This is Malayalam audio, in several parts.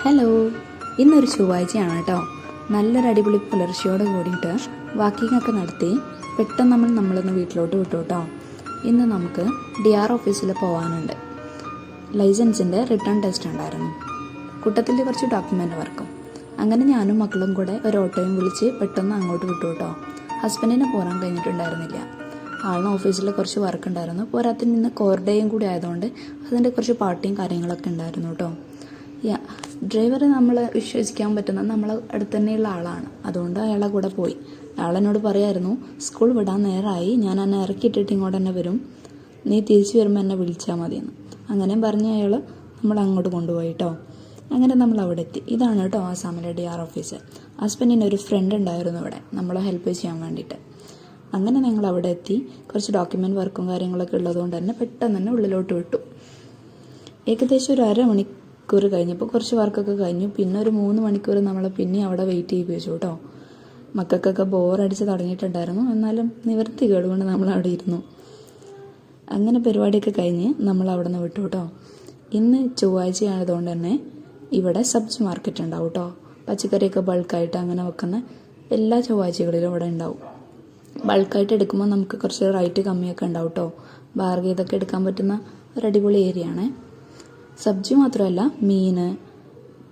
ഹലോ, ഇന്നൊരു ചൊവ്വാഴ്ചയാണ് കേട്ടോ. നല്ലൊരു അടിപൊളി പുലർച്ചയോട് കൂടിയിട്ട് വാക്കിങ്ങൊക്കെ നടത്തി പെട്ടെന്ന് നമ്മളൊന്ന് വീട്ടിലോട്ട് വിട്ടു കേട്ടോ. ഇന്ന് നമുക്ക് DR ഓഫീസിൽ പോകാനുണ്ട്. ലൈസൻസിൻ്റെ റിട്ടേൺ ടെസ്റ്റ് ഉണ്ടായിരുന്നു. കൂട്ടത്തിൽ കുറച്ച് ഡോക്യുമെൻ്റ് വർക്കും. അങ്ങനെ ഞാനും മക്കളും കൂടെ ഒരു ഓട്ടോയും വിളിച്ച് പെട്ടെന്ന് അങ്ങോട്ട് വിട്ടു കേട്ടോ. ഹസ്ബൻഡിന് പോരാൻ കഴിഞ്ഞിട്ടുണ്ടായിരുന്നില്ല. ആളിന് ഓഫീസിൽ കുറച്ച് വർക്ക് ഉണ്ടായിരുന്നു. പോരാത്തിൽ നിന്ന് കോർഡേയും കൂടി ആയതുകൊണ്ട് അതിൻ്റെ കുറച്ച് പാർട്ടിയും കാര്യങ്ങളൊക്കെ ഉണ്ടായിരുന്നു കേട്ടോ. ഡ്രൈവർ നമ്മൾ വിശ്വസിക്കാൻ പറ്റുന്ന നമ്മളെ അടുത്ത് തന്നെയുള്ള ആളാണ്. അതുകൊണ്ട് അയാളെ കൂടെ പോയി. അയാളെന്നോട് പറയായിരുന്നു, സ്കൂൾ വിടാൻ നേരമായി, ഞാൻ എന്നെ ഇറക്കിയിട്ടിട്ട് ഇങ്ങോട്ട് തന്നെ വരും, നീ തിരിച്ചു വരുമ്പോൾ എന്നെ വിളിച്ചാൽ മതിയെന്ന്. അങ്ങനെ പറഞ്ഞ് അയാൾ നമ്മൾ അങ്ങോട്ട് കൊണ്ടുപോയി കേട്ടോ. അങ്ങനെ നമ്മൾ അവിടെ എത്തി. ഇതാണ് കേട്ടോ ആസാമിലെ DR ഓഫീസ്. ഹസ്ബൻഡിന് ഒരു ഫ്രണ്ട് ഉണ്ടായിരുന്നു ഇവിടെ നമ്മളെ ഹെൽപ്പ് ചെയ്യാൻ വേണ്ടിയിട്ട്. അങ്ങനെ ഞങ്ങൾ അവിടെ എത്തി. കുറച്ച് ഡോക്യുമെൻ്റ് വർക്കും കാര്യങ്ങളൊക്കെ ഉള്ളതുകൊണ്ട് തന്നെ പെട്ടെന്ന് തന്നെ ഉള്ളിലോട്ട് വിട്ടു. ഏകദേശം ഒരു അരമണിക്കൂർ കഴിഞ്ഞപ്പോൾ കുറച്ച് വർക്കൊക്കെ കഴിഞ്ഞു. പിന്നെ ഒരു 3 മണിക്കൂർ നമ്മൾ പിന്നെ അവിടെ വെയിറ്റ് ചെയ്യിപ്പിച്ചു കേട്ടോ. മക്കൾക്കൊക്കെ ബോറടിച്ച് തുടങ്ങിയിട്ടുണ്ടായിരുന്നു. എന്നാലും നിവർത്തി കേടുകൊണ്ട് നമ്മൾ അവിടെ ഇരുന്നു. അങ്ങനെ പരിപാടിയൊക്കെ കഴിഞ്ഞ് നമ്മൾ അവിടെ നിന്ന് വിട്ടു കേട്ടോ. ഇന്ന് ചൊവ്വാഴ്ചയായതുകൊണ്ട് തന്നെ ഇവിടെ സബ്ജി മാർക്കറ്റ് ഉണ്ടാവും കേട്ടോ. പച്ചക്കറിയൊക്കെ ബൾക്കായിട്ട് അങ്ങനെ വെക്കുന്ന എല്ലാ ചൊവ്വാഴ്ചകളിലും ഇവിടെ ഉണ്ടാവും. ബൾക്കായിട്ട് എടുക്കുമ്പോൾ നമുക്ക് കുറച്ച് റേറ്റ് കമ്മിയൊക്കെ ഉണ്ടാവും കേട്ടോ. ബാർഗെയിൻ ചെയ്തൊക്കെ എടുക്കാൻ പറ്റുന്ന ഒരു അടിപൊളി ഏരിയ ആണ്. സബ്ജി മാത്രമല്ല, മീൻ,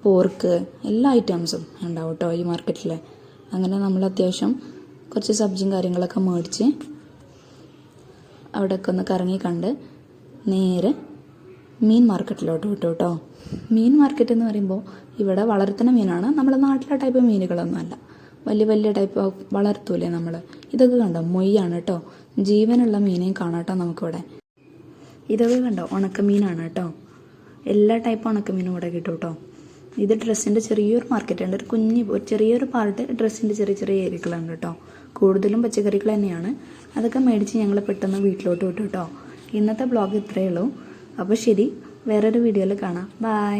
പോർക്ക്, എല്ലാ ഐറ്റംസും ഉണ്ടാവും കേട്ടോ ഈ മാർക്കറ്റിൽ. അങ്ങനെ നമ്മൾ അത്യാവശ്യം കുറച്ച് സബ്ജിയും കാര്യങ്ങളൊക്കെ മേടിച്ച് അവിടെയൊക്കെ ഒന്ന് കറങ്ങി കണ്ട് നേരെ മീൻ മാർക്കറ്റിലോട്ട് വിട്ടു കേട്ടോ. മീൻ മാർക്കറ്റ് എന്ന് പറയുമ്പോൾ ഇവിടെ വളർത്തുന്ന മീനാണ്. നമ്മുടെ നാട്ടിലെ ടൈപ്പ് മീനുകളൊന്നും അല്ല. വലിയ വലിയ ടൈപ്പ് വളർത്തൂലേ നമ്മൾ. ഇതൊക്കെ കണ്ടോ, മൊയ്യാണ് കേട്ടോ. ജീവനുള്ള മീനെയും കാണാം കേട്ടോ നമുക്കിവിടെ. ഇതൊക്കെ കണ്ടോ, ഉണക്കമീനാണ് കേട്ടോ. എല്ലാ ടൈപ്പ് ഉണക്കമീനും ഇവിടെ കിട്ടും കേട്ടോ. ഇത് ഡ്രസ്സിൻ്റെ ചെറിയൊരു മാർക്കറ്റുണ്ട്. ഒരു ചെറിയൊരു പാർട്ട് ഡ്രസ്സിൻ്റെ ചെറിയ ചെറിയ ഏരിയകളുണ്ട് കേട്ടോ. കൂടുതലും പച്ചക്കറികൾ തന്നെയാണ്. അതൊക്കെ മേടിച്ച് ഞങ്ങൾ പെട്ടെന്ന് വീട്ടിലോട്ട് വിട്ടു കേട്ടോ. ഇന്നത്തെ ബ്ലോഗ് ഇത്രയേ ഉള്ളൂ. അപ്പോൾ ശരി, വേറൊരു വീഡിയോയിൽ കാണാം. ബൈ.